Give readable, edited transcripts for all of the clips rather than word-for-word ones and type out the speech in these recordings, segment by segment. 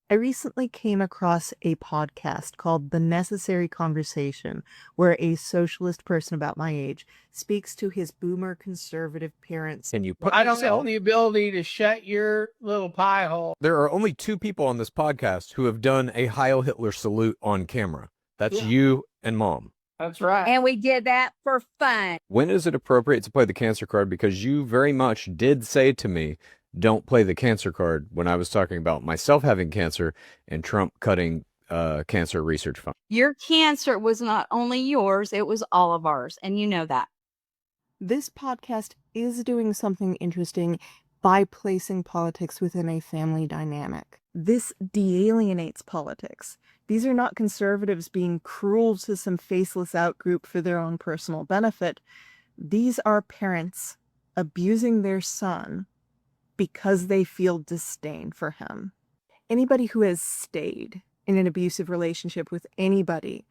I recently came across a podcast called The Necessary Conversation, where a socialist person about my age speaks to his boomer conservative parents. Can you put I don't yourself? own the ability to shut your little pie hole. There are only two people on this podcast who have done a Heil Hitler salute on camera. That's you and Mom. That's right. And we did that for fun. When is it appropriate to play the cancer card? Because you very much did say to me, don't play the cancer card when I was talking about myself having cancer and Trump cutting cancer research funds. Your cancer was not only yours, it was all of ours. And you know that. This podcast is doing something interesting by placing politics within a family dynamic. This de-alienates politics. These are not conservatives being cruel to some faceless outgroup for their own personal benefit. These are parents abusing their son because they feel disdain for him. Anybody who has stayed in an abusive relationship with anybody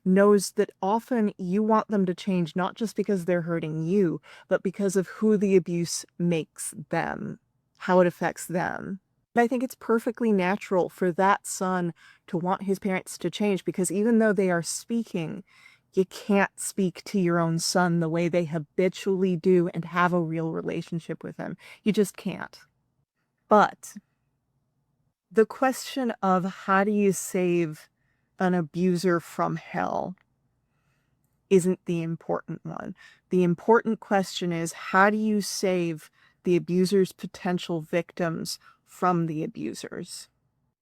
knows that often you want them to change not just because they're hurting you, but because of who the abuse makes them, how it affects them. And I think it's perfectly natural for that son to want his parents to change, because even though they are speaking, you can't speak to your own son the way they habitually do and have a real relationship with him. You just can't. But the question of how do you save an abuser from hell isn't the important one. The important question is, how do you save the abuser's potential victims from the abusers?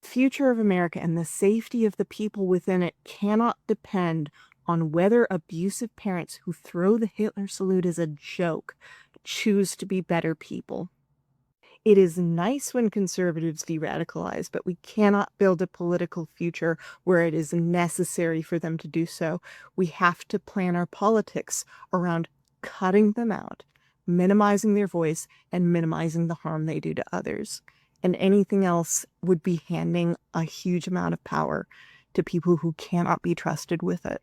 The future of America and the safety of the people within it cannot depend on whether abusive parents who throw the Hitler salute as a joke choose to be better people. It is nice when conservatives de-radicalize, but we cannot build a political future where it is necessary for them to do so. We have to plan our politics around cutting them out, minimizing their voice, and minimizing the harm they do to others. And anything else would be handing a huge amount of power to people who cannot be trusted with it.